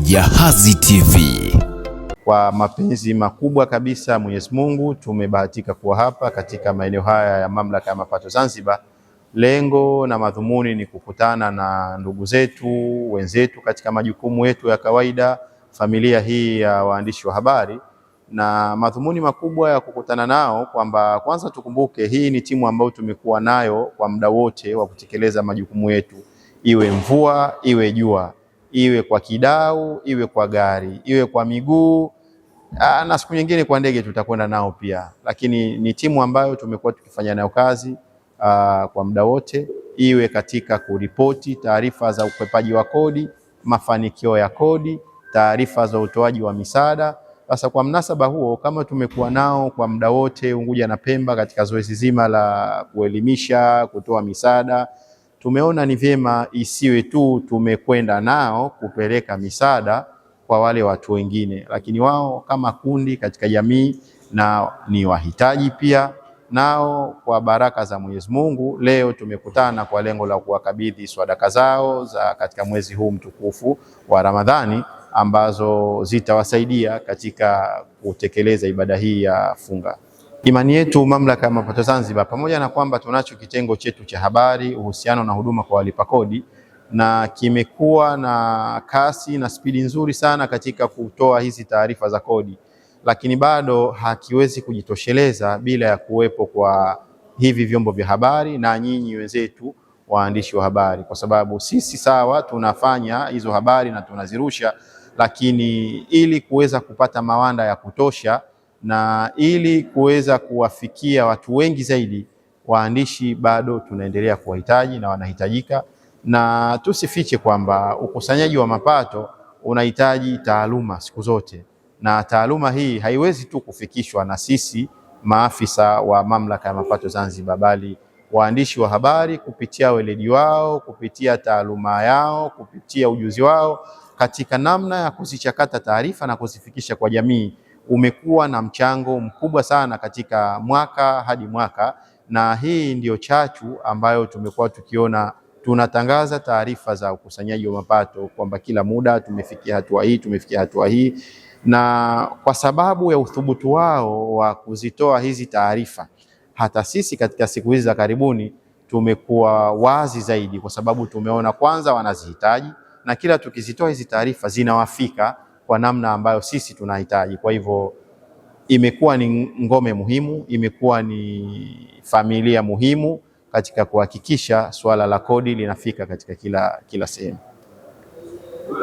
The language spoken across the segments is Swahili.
Jahazi TV. Kwa mapenzi makubwa kabisa Mwenyezi Mungu tumebahatika kuwa hapa katika maeneo haya ya Mamlaka ya Mapato Zanzibar. Lengo na madhumuni ni kukutana na ndugu zetu wenzetu katika majukumu yetu ya kawaida, familia hii ya waandishi wa habari, na madhumuni makubwa ya kukutana nao kwamba kwanza tukumbuke hii ni timu ambayo tumekuwa nayo kwa muda wote wa kutekeleza majukumu yetu, iwe mvua iwe jua, iwe kwa kidau iwe kwa gari iwe kwa miguu na siku nyingine kwa ndege tutakwenda nao pia, lakini ni timu ambayo tumekuwa tukifanya nayo kazi kwa muda wote, iwe katika kuripoti taarifa za ukwepaji wa kodi, mafanikio ya kodi, taarifa za utoaji wa misaada. Sasa kwa mnasaba huo, kama tumekuwa nao kwa muda wote Unguja na Pemba katika zoezi zima la kuelimisha, kutoa misaada, tumeona ni vyema isiwe tu tumekwenda nao kupeleka misaada kwa wale watu wengine, lakini wao kama kundi katika jamii na ni wahitaji pia. Nao kwa baraka za Mwenyezi Mungu leo tumekutana kwa lengo la kuwakabidhi sadaka zao za katika mwezi huu mtukufu wa Ramadhani, ambazo zitawasaidia katika kutekeleza ibada hii ya funga. Imani yetu Mamlaka ya Mapato Zanzibar, pamoja na kwamba tunacho kitengo chetu cha habari, uhusiano na huduma kwa walipa kodi, na kimekuwa na kasi na spidi nzuri sana katika kutoa hizi taarifa za kodi, lakini bado hakiwezi kujitosheleza bila ya kuwepo kwa hivi vyombo vya habari na nyinyi wenzetu waandishi wa habari, kwa sababu sisi sawa tunafanya hizo habari na tunazirusha, lakini ili kuweza kupata mawanda ya kutosha na ili kuweza kuwafikia watu wengi zaidi, waandishi bado tunaendelea kuwahitaji na wanahitajika. Na tusifiche kwamba ukusanyaji wa mapato unahitaji taaluma siku zote, na taaluma hii haiwezi tu kufikishwa na sisi maafisa wa Mamlaka ya Mapato Zanzibar, bali waandishi wa habari kupitia weledi wao, kupitia taaluma yao, kupitia ujuzi wao katika namna ya kuzichakata taarifa na kuzifikisha kwa jamii, umekuwa na mchango mkubwa sana katika mwaka hadi mwaka. Na hii ndiyo chachu ambayo tumekuwa tukiona tunatangaza taarifa za ukusanyaji wa mapato kwamba kila muda tumefikia hatua hii, tumefikia hatua hii, na kwa sababu ya uthubutu wao wa kuzitoa hizi taarifa, hata sisi katika siku hizi za karibuni tumekuwa wazi zaidi, kwa sababu tumeona kwanza wanazihitaji, na kila tukizitoa hizi taarifa zinawafika kwa namna ambayo sisi tunahitaji. Kwa hivyo imekuwa ni ngome muhimu, imekuwa ni familia muhimu katika kuhakikisha suala la kodi linafika katika kila sehemu.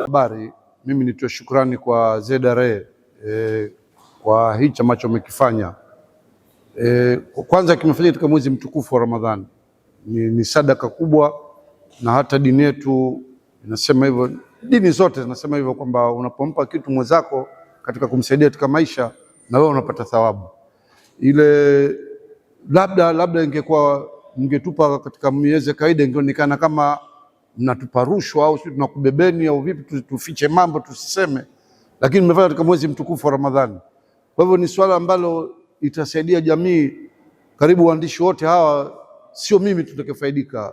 Habari, mimi nitoe shukrani kwa ZRA kwa hichi ambacho wamekifanya. Kwanza kimefanyika katika mwezi mtukufu wa Ramadhani, ni sadaka kubwa, na hata dini yetu inasema hivyo, dini zote zinasema hivyo, kwamba unapompa kitu mwenzako katika kumsaidia katika maisha, na wewe unapata thawabu ile. Labda ingekuwa mngetupa katika miezi kawaida, ingeonekana kama mnatupa rushwa au sisi tunakubebeni au vipi, tufiche mambo tusiseme, lakini mmefanya katika mwezi mtukufu wa Ramadhani. Kwa hivyo ni swala ambalo itasaidia jamii. Karibu waandishi wote hawa, sio mimi tutakayefaidika,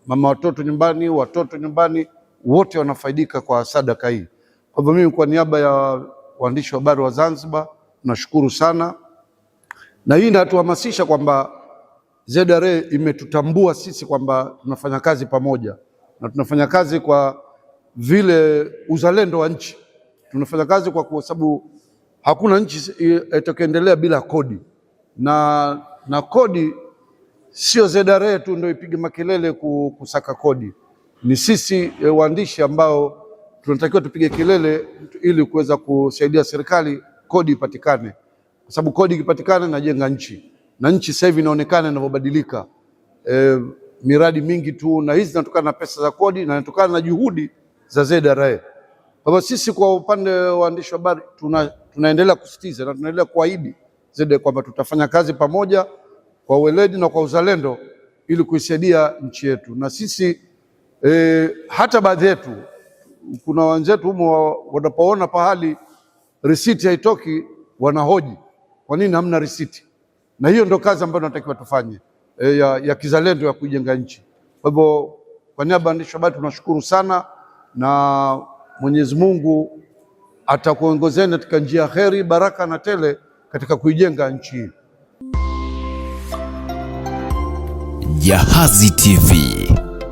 mama watoto nyumbani, watoto nyumbani, wote wanafaidika kwa sadaka hii. Kwa hivyo mimi kwa niaba ya waandishi wa habari wa Zanzibar nashukuru sana, na hii inatuhamasisha kwamba ZRA imetutambua sisi kwamba tunafanya kazi pamoja, na tunafanya kazi kwa vile uzalendo wa nchi. Tunafanya kazi kwa sababu hakuna nchi itakayoendelea bila kodi, na kodi sio ZRA tu ndio ipige makelele kusaka kodi. Ni sisi waandishi ambao tunatakiwa tupige kelele ili kuweza kusaidia serikali kodi ipatikane, kwa sababu kodi ikipatikana inajenga nchi, na nchi sasa hivi inaonekana inavyobadilika. Miradi mingi tu, na hizi zinatokana na pesa za kodi na zinatokana na juhudi za ZRA. Kwa hivyo sisi kwa upande wa waandishi wa habari tunaendelea kusisitiza na tunaendelea kuahidi ZRA kwamba tutafanya kazi pamoja kwa weledi na kwa uzalendo ili kuisaidia nchi yetu. Na sisi hata baadhi yetu, kuna wenzetu humo wanapoona pahali risiti haitoki wanahoji kwa nini hamna risiti, na hiyo ndio kazi ambayo tunatakiwa tufanye ya kizalendo ya kujenga nchi. Kwa hivyo Kwa niaba ya waandishi wa habari tunashukuru sana, na Mwenyezi Mungu atakuongozeni katika njia ya kheri, baraka na tele katika kuijenga nchi hii. Jahazi TV.